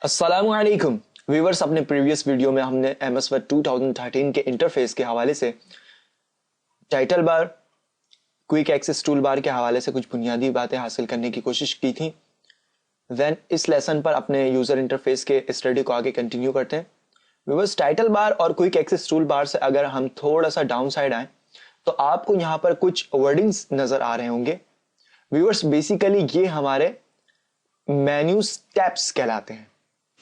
अस्सलामुअलैकुम व्यूअर्स, अपने previous video में हमने MS Word 2013 के इंटरफेस के हवाले से title bar, quick access tool bar के हवाले से कुछ बुनियादी बातें हासिल करने की कोशिश की थी। देन इस लेसन पर अपने यूजर इंटरफेस के स्टडी को आगे कंटिन्यू करते हैं। व्यूअर्स, टाइटल बार और क्विक एक्सेस टूल बार से अगर हम थोड़ा सा डाउन साइड आए तो आपको यहाँ पर कुछ वर्डिंग्स नजर आ रहे होंगे। व्यूअर्स, बेसिकली ये हमारे मेन्यू स्टेप्स कहलाते हैं।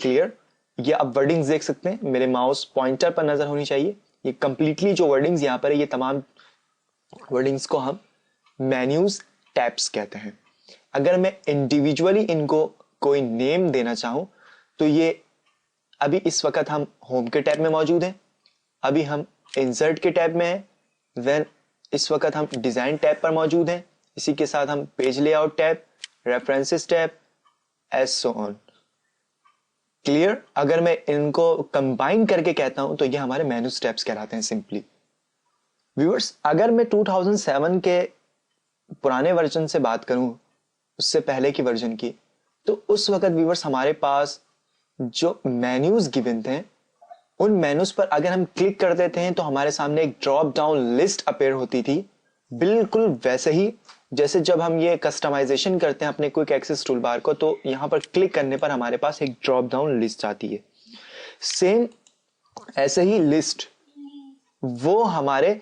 क्लियर? ये आप वर्डिंग्स देख सकते हैं, मेरे माउस पॉइंटर पर नजर होनी चाहिए। ये कंप्लीटली जो वर्डिंग्स यहाँ पर है, ये तमाम वर्डिंग्स को हम मेन्यूज टैब्स कहते हैं। अगर मैं इंडिविजुअली इनको कोई नेम देना चाहूं तो ये अभी इस वक्त हम होम के टैब में मौजूद हैं, अभी हम इंसर्ट के टैब में हैं, देन इस वक्त हम डिजाइन टैब पर मौजूद हैं, इसी के साथ हम page layout tab, references tab, as so on. Clear? अगर मैं इनको कंबाइन करके कहता हूं तो ये हमारे मेनू स्टेप्स कहलाते हैं सिंपली। व्यूअर्स, अगर मैं 2007 के पुराने वर्जन से बात करूं, उससे पहले की वर्जन की, तो उस वक्त व्यूअर्स हमारे पास जो मेन्यूज गिवन थे, उन मेन्यूज पर अगर हम क्लिक कर देते हैं तो हमारे सामने एक ड्रॉप डाउन लिस्ट अपेयर होती थी, बिल्कुल वैसे ही जैसे जब हम ये कस्टमाइजेशन करते हैं अपने क्विक एक्सेस टूल बार को, तो यहां पर क्लिक करने पर हमारे पास एक ड्रॉप डाउन लिस्ट आती है। सेम ऐसे ही लिस्ट वो हमारे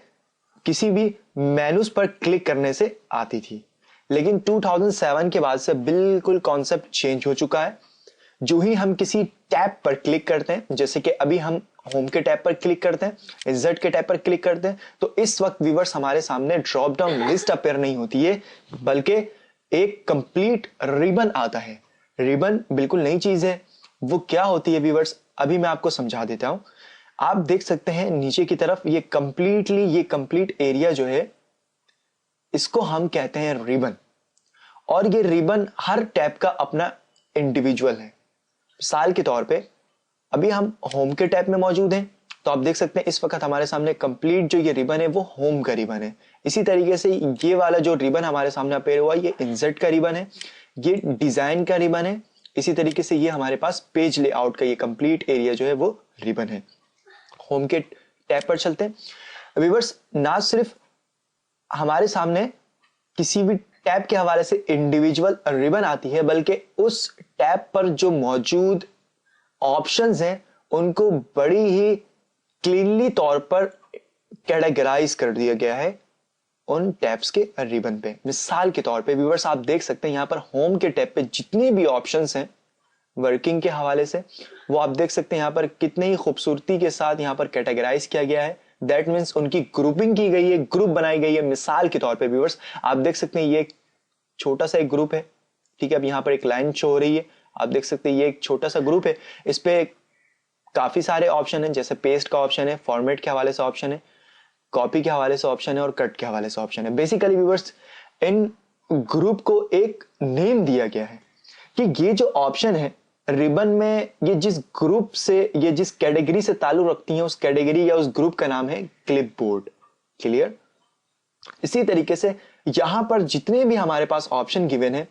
किसी भी मेन्यूज पर क्लिक करने से आती थी, लेकिन 2007 के बाद से बिल्कुल कॉन्सेप्ट चेंज हो चुका है। जो ही हम किसी टैब पर क्लिक करते हैं, जैसे कि अभी हम होम के टैब पर क्लिक करते हैं, इंसर्ट के टैब पर क्लिक करते हैं, तो इस वक्त व्यूअर्स हमारे सामने ड्रॉप डाउन लिस्ट अपेयर नहीं होती है, बल्कि एक कंप्लीट रिबन आता है। रिबन बिल्कुल नई चीज है। वो क्या होती है व्यूअर्स, अभी मैं आपको समझा देता हूं। आप देख सकते हैं नीचे की तरफ ये कंप्लीट एरिया जो है, इसको हम कहते हैं रिबन। और ये रिबन हर टैब का अपना इंडिविजुअल है। मिसाल के तौर पे अभी हम होम के टैब में मौजूद हैं, तो आप देख सकते हैं इस वक्त हमारे सामने कंप्लीट जो ये रिबन है वो होम का रिबन है। इसी तरीके से ये वाला जो रिबन हमारे सामने अपेयर हुआ, ये इंसर्ट का रिबन है, ये डिजाइन का रिबन है। इसी तरीके से ये हमारे पास पेज लेआउट का ये कंप्लीट एरिया जो है वो रिबन है। होम के टैब पर चलते हैं व्यूअर्स। ना सिर्फ हमारे सामने किसी भी टैब के हवाले से इंडिविजुअल रिबन आती है, बल्कि उस टैब पर जो मौजूद ऑप्शंस हैं उनको बड़ी ही क्लीनली तौर पर कैटेगराइज कर दिया गया है उन टैब्स के रिबन पे। मिसाल के तौर पे व्यूअर्स, आप देख सकते हैं यहां पर होम के टैब पे जितने भी ऑप्शंस हैं वर्किंग के हवाले से, वो आप देख सकते हैं यहां पर कितने ही खूबसूरती के साथ यहां पर कैटेगराइज किया गया है। दैट मीन्स उनकी ग्रुपिंग की गई है, ग्रुप बनाई गई है। मिसाल के तौर पे व्यूअर्स आप देख सकते हैं ये एक छोटा सा एक ग्रुप है, ठीक है। अब यहाँ पर एक लाइन शो हो रही है, आप देख सकते हैं ये एक छोटा सा ग्रुप है। इस पे काफी सारे ऑप्शन हैं, जैसे पेस्ट का ऑप्शन है, फॉर्मेट के हवाले से ऑप्शन है, कॉपी के हवाले से ऑप्शन है और कट के हवाले से ऑप्शन है। बेसिकली व्यूअर्स इन ग्रुप को एक नेम दिया गया है कि ये जो ऑप्शन है रिबन में, ये जिस ग्रुप से, ये जिस कैटेगरी से ताल्लुक रखती हैं, उस कैटेगरी या उस ग्रुप का नाम है क्लिपबोर्ड। क्लियर? इसी तरीके से यहां पर जितने भी हमारे पास ऑप्शन गिवन है,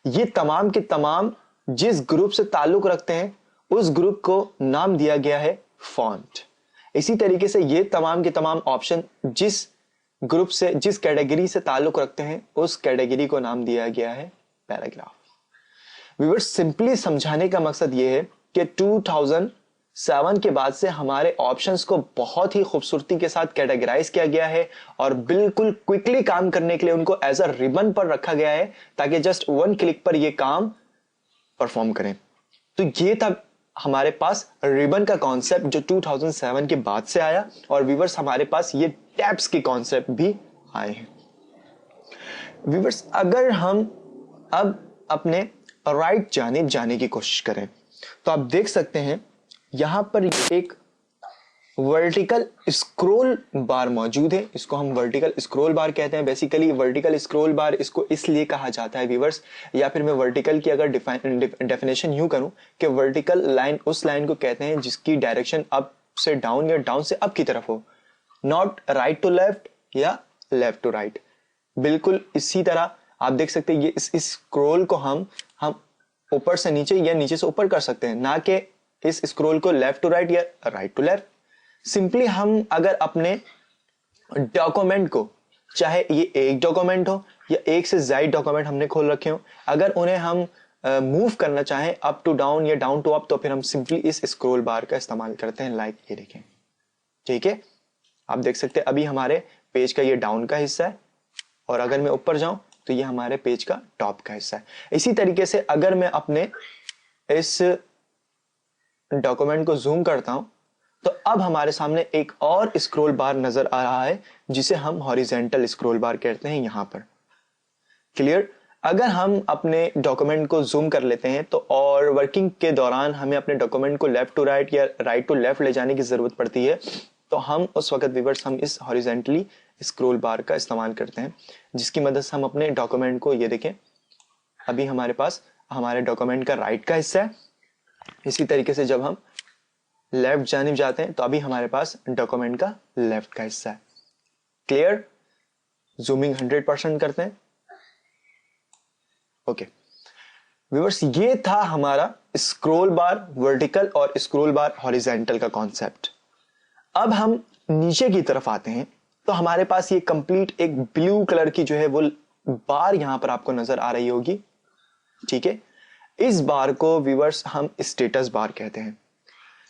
ये तमाम के तमाम जिस ग्रुप से ताल्लुक रखते हैं उस ग्रुप को नाम दिया गया है फॉन्ट। इसी तरीके से ये तमाम के तमाम ऑप्शन जिस ग्रुप से, जिस कैटेगरी से ताल्लुक रखते हैं, उस कैटेगरी को नाम दिया गया है पैराग्राफ। व्यूअर्स, सिंपली समझाने का मकसद यह है कि 2007 के बाद से हमारे ऑप्शंस को बहुत ही खूबसूरती के साथ कैटेगराइज किया गया है और बिल्कुल क्विकली काम करने के लिए उनको एज अ रिबन पर रखा गया है, ताकि जस्ट वन क्लिक पर ये काम परफॉर्म करें। तो ये था हमारे पास रिबन का कॉन्सेप्ट जो 2007 के बाद से आया, और व्यूअर्स हमारे पास ये टैब्स के कॉन्सेप्ट भी आए हैं। व्यूअर्स, अगर हम अब अपने राइट जानिब जाने की कोशिश करें तो आप देख सकते हैं यहां पर एक वर्टिकल स्क्रॉल बार मौजूद है। इसको हम वर्टिकल स्क्रॉल बार कहते हैं। बेसिकली वर्टिकल स्क्रॉल बार इसको इसलिए कहा जाता है व्यूअर्स, या फिर मैं वर्टिकल की अगर डेफिनेशन यूं करूं कि वर्टिकल लाइन उस लाइन को कहते हैं जिसकी डायरेक्शन अप से डाउन या डाउन से अप की तरफ हो, नॉट राइट टू लेफ्ट या लेफ्ट टू राइट। बिल्कुल इसी तरह आप देख सकते हैं ये इस स्क्रॉल को हम ऊपर से नीचे या नीचे से ऊपर कर सकते हैं, ना कि इस स्क्रॉल को लेफ्ट टू राइट या राइट टू लेफ्ट। सिंपली हम अगर अपने डॉक्यूमेंट को, चाहे ये एक डॉक्यूमेंट हो या एक से ज्यादा डॉक्यूमेंट हमने खोल रखे हो, अगर उन्हें हम मूव करना चाहें अप टू डाउन या डाउन टू अप, तो फिर हम सिंपली इस स्क्रॉल बार का इस्तेमाल करते हैं। लाइक ये देखें, ठीक है, आप देख सकते हैं अभी हमारे पेज का ये डाउन का हिस्सा है, और अगर मैं ऊपर जाऊं तो ये हमारे पेज का टॉप का हिस्सा है। इसी तरीके से अगर मैं अपने इस डॉक्यूमेंट को जूम करता हूं तो अब हमारे सामने एक और स्क्रॉल बार नजर आ रहा है, जिसे हम हॉरिजेंटल स्क्रॉल बार कहते हैं यहां पर। क्लियर? अगर हम अपने डॉक्यूमेंट को जूम कर लेते हैं तो और वर्किंग के दौरान हमें अपने डॉक्यूमेंट को लेफ्ट टू राइट या राइट टू लेफ्ट ले जाने की जरूरत पड़ती है, तो हम उस वक्त व्यूअर्स हम इस हॉरिजेंटली स्क्रॉल बार का इस्तेमाल करते हैं, जिसकी मदद से हम अपने डॉक्यूमेंट को, ये देखें अभी हमारे पास हमारे डॉक्यूमेंट का राइट का हिस्सा है। इसी तरीके से जब हम लेफ्ट जानिब जाते हैं तो अभी हमारे पास डॉक्यूमेंट का लेफ्ट का हिस्सा है। क्लियर? जूमिंग 100% करते हैं। ओके व्यूअर्स, ये था हमारा स्क्रॉल बार वर्टिकल और स्क्रॉल बार हॉरिजेंटल का कॉन्सेप्ट। अब हम नीचे की तरफ आते हैं तो हमारे पास ये कंप्लीट एक ब्लू कलर की जो है वो बार यहां पर आपको नजर आ रही होगी, ठीक है। इस बार को व्यूअर्स हम स्टेटस बार कहते हैं।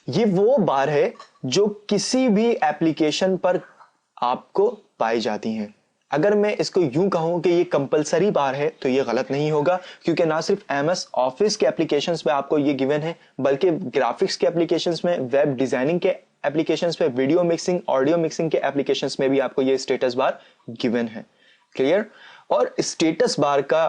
ये वो बार है जो किसी भी एप्लीकेशन पर आपको पाई जाती हैं। अगर मैं इसको यूं कहूं कि ये कंपलसरी बार है तो ये गलत नहीं होगा, क्योंकि ना सिर्फ एमएस ऑफिस के एप्लीकेशंस पे आपको ये गिवन है, बल्कि ग्राफिक्स के एप्लीकेशंस में, वेब डिजाइनिंग के एप्लीकेशंस पे, वीडियो मिक्सिंग, ऑडियो मिक्सिंग के एप्लीकेशंस में भी आपको ये स्टेटस बार गिवन है। क्लियर? और स्टेटस बार का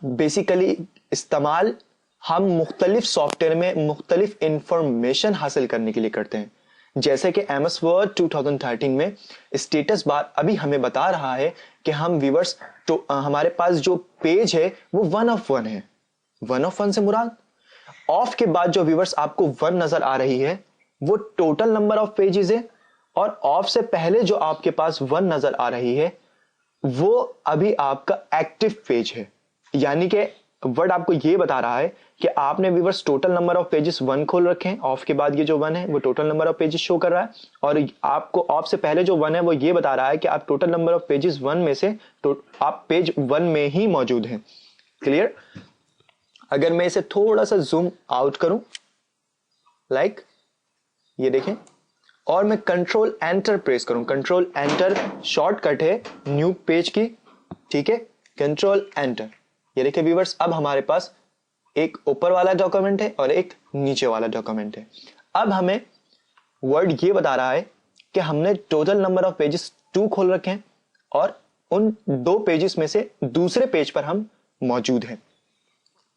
बेसिकली इस्तेमाल हम मुख्तलिफ सॉफ्टवेयर में मुख्तलिफ इंफॉर्मेशन हासिल करने के लिए करते हैं। जैसे कि एमएस वर्ड 2013 में स्टेटस बार अभी हमें बता रहा है कि हम व्यूअर्स तो हमारे पास जो पेज है वो 1 of 1 है। 1 of 1 से मुराद ऑफ के बाद जो व्यूअर्स आपको 1 नजर आ रही है वो टोटल नंबर ऑफ पेजेस है, और ऑफ से पहले जो आपके पास 1 नजर आ रही है वो अभी आपका एक्टिव पेज है। यानी कि वर्ड आपको ये बता रहा है कि आपने viewers total number of pages 1 खोल रखे हैं, ऑफ के बाद ये जो 1 है वो total number of pages show कर रहा है, और आपको ऑफ से पहले जो 1 है वो ये बता रहा है कि आप टोटल नंबर ऑफ पेजेस 1 में से आप पेज 1 में ही मौजूद हैं। क्लियर? अगर मैं इसे थोड़ा सा जूम आउट करूं, लाइक ये देखें, और मैं कंट्रोल एंटर प्रेस करूं, कंट्रोल एंटर शॉर्टकट है न्यू पेज की, ठीक है, कंट्रोल एंटर। ये देखिए व्यूअर्स, अब हमारे पास एक ऊपर वाला डॉक्यूमेंट है और एक नीचे वाला डॉक्यूमेंट है। अब हमें वर्ड ये बता रहा है कि हमने टोटल नंबर ऑफ पेजेस 2 खोल रखे हैं, और उन 2 पेजेस में से दूसरे पेज पर हम मौजूद हैं।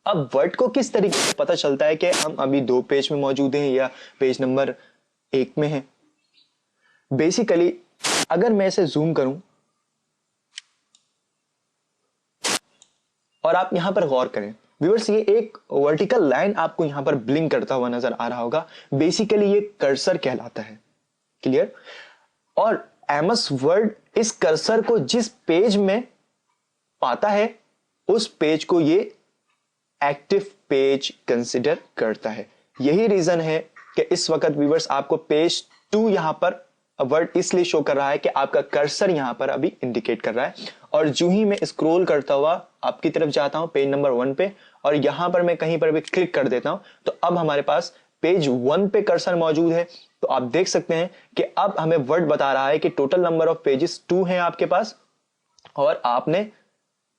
अब वर्ड को किस तरीके से पता चलता है कि हम अभी 2 पेज में मौजूद हैं या पेज नंबर 1 में हैं? बेसिकली अगर मैं इसे जूम करूं और आप यहां पर गौर करें व्यूअर्स, ये एक वर्टिकल लाइन आपको यहां पर ब्लिंक करता हुआ नजर आ रहा होगा। बेसिकली ये कर्सर कहलाता है। क्लियर? और एमएस वर्ड इस कर्सर को जिस पेज में पाता है उस पेज को ये एक्टिव पेज कंसिडर करता है। यही रीजन है कि इस वक्त व्यूअर्स आपको पेज 2 यहां पर वर्ड इसलिए शो कर रहा है कि आपका कर्सर यहां पर अभी इंडिकेट कर रहा है, और जो ही मैं स्क्रॉल करता हुआ आपकी तरफ जाता हूं पेज नंबर 1 पे, और यहां पर मैं कहीं पर भी क्लिक कर देता हूं तो अब हमारे पास पेज 1 पे कर्सर मौजूद है। तो आप देख सकते हैं कि अब हमें वर्ड बता रहा है कि टोटल नंबर ऑफ पेजेस 2 हैं आपके पास, और आपने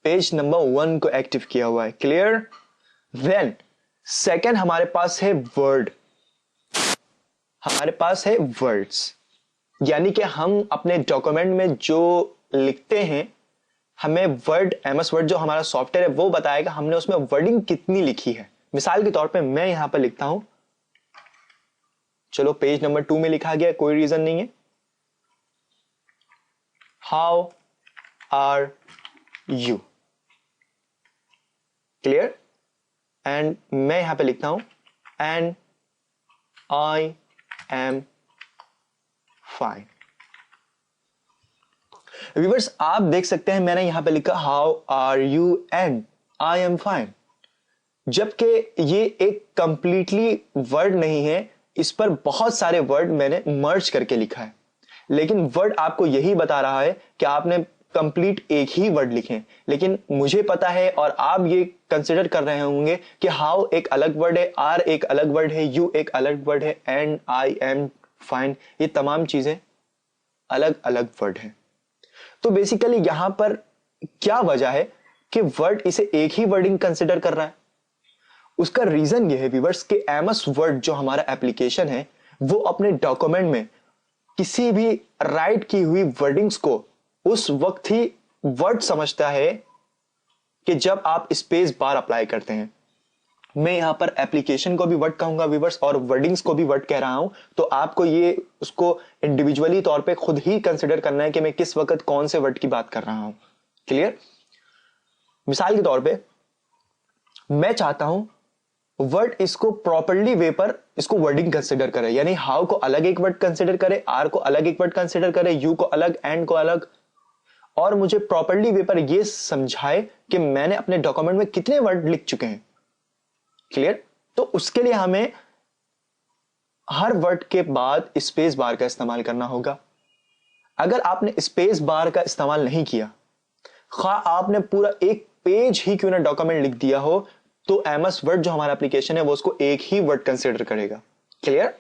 पेज नंबर 1 को एक्टिव किया हुआ है। क्लियर? देन सेकंड हमारे पास है वर्ड, हमारे पास है वर्ड्स, यानी कि हम अपने डॉक्यूमेंट में जो लिखते हैं हमें वर्ड, एमएस वर्ड जो हमारा सॉफ्टवेयर है वो बताएगा हमने उसमें वर्डिंग कितनी लिखी है। मिसाल के तौर पे मैं यहां पर लिखता हूं, चलो पेज नंबर 2 में लिखा गया, कोई रीजन नहीं है, how are you. Clear? And मैं यहां पे लिखता हूं and I am fine. Viewers आप देख सकते हैं मैंने यहां पे लिखा how are you and I am fine. जबकि ये एक कंप्लीटली वर्ड नहीं है, इस पर बहुत सारे वर्ड मैंने मर्ज करके लिखा है, लेकिन वर्ड आपको यही बता रहा है कि आपने कंप्लीट एक ही वर्ड लिखे। लेकिन मुझे पता है और आप ये कंसिडर कर रहे होंगे कि हाउ एक अलग वर्ड है, आर एक अलग वर्ड है, यू एक अलग वर्ड है, एंड, आई, एम, फाइन, ये तमाम चीजें अलग अलग वर्ड है। तो बेसिकली यहां पर क्या वजह है कि वर्ड इसे एक ही वर्डिंग कंसिडर कर रहा है? उसका रीजन यह है व्यूअर्स कि एमएस वर्ड जो हमारा एप्लीकेशन है वो अपने डॉक्यूमेंट में किसी भी राइट की हुई वर्डिंग्स को उस वक्त ही वर्ड समझता है कि जब आप स्पेस बार अप्लाई करते हैं। मैं यहां पर एप्लीकेशन को भी वर्ड कहूंगा व्यूअर्स और वर्डिंग्स को भी वर्ड कह रहा हूं, तो आपको ये उसको इंडिविजुअली तौर पे खुद ही कंसिडर करना है कि मैं किस वक्त कौन से वर्ड की बात कर रहा हूं। क्लियर? मिसाल के तौर पे मैं चाहता हूं वर्ड इसको प्रॉपरली वे पर इसको वर्डिंग कंसिडर करे, यानी हाउ को अलग एक वर्ड कंसिडर करे, आर को अलग एक वर्ड कंसिडर करे, यू को अलग, एंड को अलग, और मुझे प्रॉपरली वे पर यह समझाए कि मैंने अपने डॉक्यूमेंट में कितने वर्ड लिख चुके हैं। क्लियर? तो उसके लिए हमें हर वर्ड के बाद स्पेस बार का इस्तेमाल करना होगा। अगर आपने स्पेस बार का इस्तेमाल नहीं किया, खा आपने पूरा एक पेज ही क्यों ना डॉक्यूमेंट लिख दिया हो, तो एमएस वर्ड जो हमारा एप्लीकेशन है वो उसको एक ही वर्ड कंसीडर करेगा। क्लियर?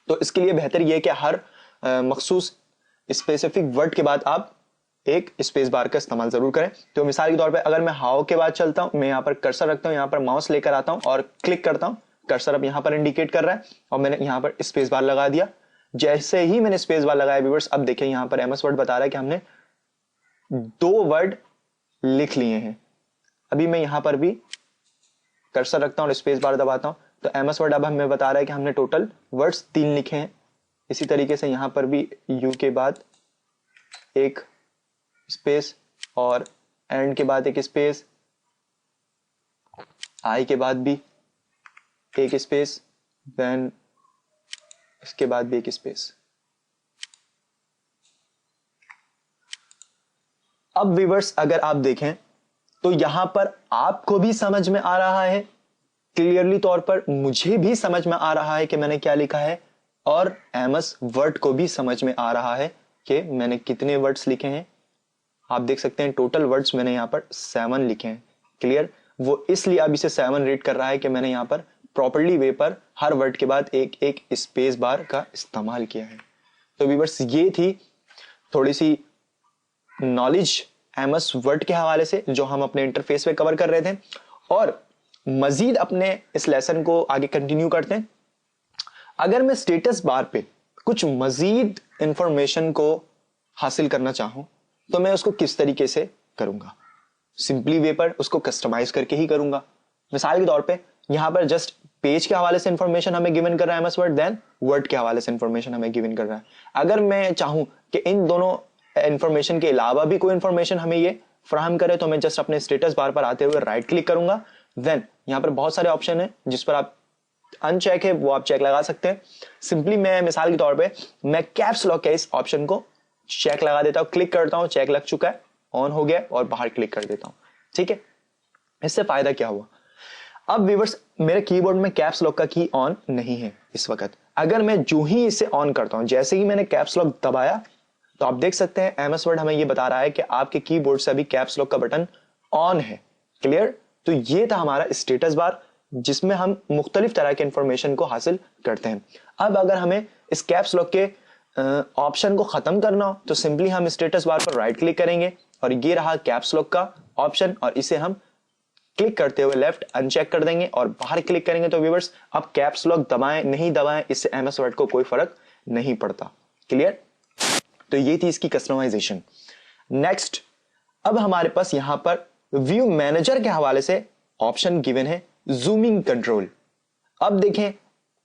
तो इसके लिए बेहतर यह है कि हर मखसूस स्पेसिफिक वर्ड के बाद आप एक स्पेस बार का इस्तेमाल जरूर करें। तो मिसाल के तौर पे अगर मैं हाउ के बाद चलता हूं, मैं यहां पर कर्सर रखता हूं, यहां पर माउस लेकर आता हूं और क्लिक करता हूं, कर्सर अब यहां पर इंडिकेट कर रहा है और मैंने यहां पर स्पेस बार लगा दिया। जैसे ही मैंने स्पेस बार लगाया व्यूअर्स, अब देखिए यहां पर एमएस वर्ड बता रहा है कि हमने 2 वर्ड लिख लिए हैं। अभी मैं यहां पर भी कर्सर रखता हूं और स्पेस बार दबाता हूं, तो एमएस वर्ड अब हमें बता रहा है कि हमने टोटल वर्ड्स 3 लिखे हैं। इसी तरीके से यहां पर भी यू के बाद एक स्पेस और एंड के बाद एक स्पेस, आई के बाद भी एक स्पेस, देन इसके बाद भी एक स्पेस। अब व्यूअर्स अगर आप देखें तो यहां पर आपको भी समझ में आ रहा है क्लियरली तौर पर, मुझे भी समझ में आ रहा है कि मैंने क्या लिखा है, और एमएस वर्ड को भी समझ में आ रहा है कि मैंने कितने वर्ड्स लिखे हैं। आप देख सकते हैं टोटल वर्ड्स मैंने यहां पर 7 लिखे हैं। क्लियर? वो इसलिए अब इसे 7 रेट कर रहा है कि मैंने यहां पर प्रॉपर्ली वे पर हर वर्ड के बाद एक एक स्पेस बार का इस्तेमाल किया है। तो व्यूअर्स ये थी थोड़ी सी नॉलेज एमएस वर्ड के हवाले से जो हम अपने इंटरफेस पे कवर कर रहे थे, और मजीद अपने इस लेसन को आगे कंटिन्यू करते हैं। अगर मैं स्टेटस बार पे कुछ मजीद इंफॉर्मेशन को हासिल करना चाहूं तो मैं उसको किस तरीके से करूंगा? सिंपली वे पर उसको कस्टमाइज करके ही करूंगा। मिसाल के तौर पे यहां पर जस्ट पेज के हवाले से इंफॉर्मेशन हमें गिवन कर रहा है एमएस वर्ड, देन वर्ड के हवाले से इंफॉर्मेशन हमें गिवन कर रहा है। अगर मैं चाहूं कि इन दोनों इंफॉर्मेशन के अलावा भी कोई इंफॉर्मेशन हमें ये फराहम करे, तो मैं जस्ट अपने स्टेटस बार पर आते हुए राइट क्लिक करूंगा। देन यहां पर बहुत सारे ऑप्शन है जिस पर आप अनचेक है वो आप चेक लगा सकते हैं। सिंपली मैं मिसाल के तौर पे मैं कैप्स लॉक के इस ऑप्शन को चेक लगा देता हूं, क्लिक करता हूं, चेक लग चुका है, ऑन हो गया और बाहर क्लिक कर देता हूं। ठीक है? इससे फायदा क्या हुआ? अब व्यूअर्स मेरे कीबोर्ड में कैप्स लॉक का की ऑन नहीं है इस वक्त। अगर मैं जो ही इसे ऑन करता हूं, जैसे ही मैंने कैप्स लॉक दबाया, तो आप देख सकते हैं एमएस वर्ड हमें यह बता रहा है कि आपके कीबोर्ड से अभी कैप्स लॉक का बटन ऑन है। क्लियर? तो ये था हमारा स्टेटस बार जिसमें हम मुख्तलिफ तरह के इंफॉर्मेशन को हासिल करते हैं। अब अगर हमें इस कैप्स लॉक के ऑप्शन को खत्म करना हो तो सिंपली हम स्टेटस बार पर राइट क्लिक करेंगे और ये रहा कैप्स लॉक का ऑप्शन, और इसे हम क्लिक करते हुए लेफ्ट अनचेक कर देंगे और बाहर क्लिक करेंगे। तो व्यूअर्स अब कैप्स लॉक दबाएं नहीं दबाएं इससे एमएस वर्ड को कोई फर्क नहीं पड़ता। क्लियर? तो ये थी इसकी कस्टमाइजेशन। नेक्स्ट, अब हमारे पास यहां पर व्यू मैनेजर के हवाले से ऑप्शन गिवन है जूमिंग कंट्रोल। अब देखें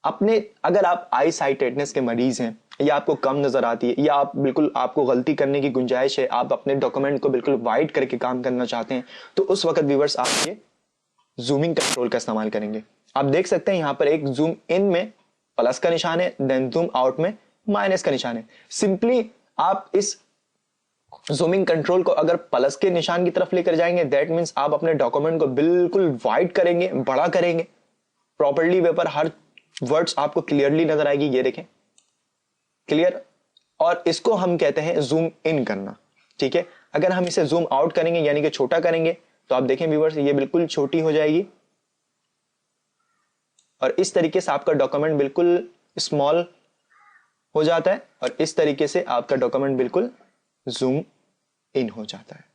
अपने, अगर आप आई साइटेडनेस के मरीज हैं या आपको कम नजर आती है या आप बिल्कुल आपको गलती करने की गुंजाइश है, आप अपने डॉक्यूमेंट को बिल्कुल वाइड करके काम करना चाहते हैं, तो उस वक्त व्यूअर्स आप ये जूमिंग कंट्रोल का इस्तेमाल करेंगे। आप देख सकते हैं यहां पर एक जूम इन में प्लस का निशान है, देन जूम आउट में माइनस का निशान है। सिंपली आप इस जूमिंग कंट्रोल को अगर प्लस के निशान की तरफ लेकर जाएंगे, दैट मीन्स आप अपने डॉक्यूमेंट को बिल्कुल वाइड करेंगे, बड़ा करेंगे प्रॉपर्ली, वेपर हर वर्ड्स आपको क्लियरली नजर आएगी। ये देखें क्लियर। और इसको हम कहते हैं जूम इन करना, ठीक है। अगर हम इसे जूम आउट करेंगे यानी कि छोटा करेंगे तो आप देखें व्यूअर्स ये बिल्कुल छोटी हो जाएगी और इस तरीके से आपका डॉक्यूमेंट बिल्कुल स्मॉल हो जाता है और इस तरीके से आपका डॉक्यूमेंट बिल्कुल जूम इन हो जाता है।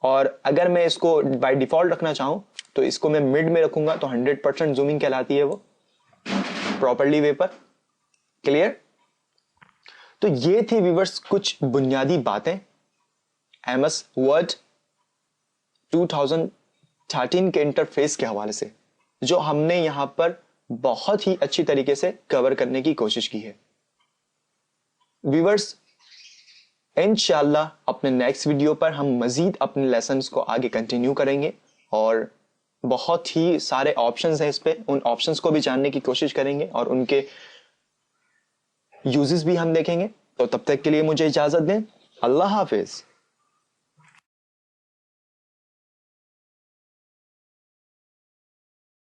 और अगर मैं इसको बाय डिफॉल्ट रखना चाहूं तो इसको मैं मिड में रखूंगा तो 100% जूमिंग कहलाती है वो प्रॉपर्ली वेपर। क्लियर। तो ये थी व्यूअर्स कुछ बुनियादी बातें एमएस वर्ड 2013 के इंटरफेस के हवाले से जो हमने यहां पर बहुत ही अच्छी तरीके से कवर करने की कोशिश की है। व्यूअर्स इंशाल्लाह अपने नेक्स्ट वीडियो पर हम मजीद अपने लेसन्स को आगे कंटिन्यू करेंगे और बहुत ही सारे ऑप्शंस हैं इस पे, उन ऑप्शंस को भी जानने की कोशिश करेंगे और उनके यूजेस भी हम देखेंगे। तो तब तक के लिए मुझे इजाजत दें। अल्लाह हाफिज।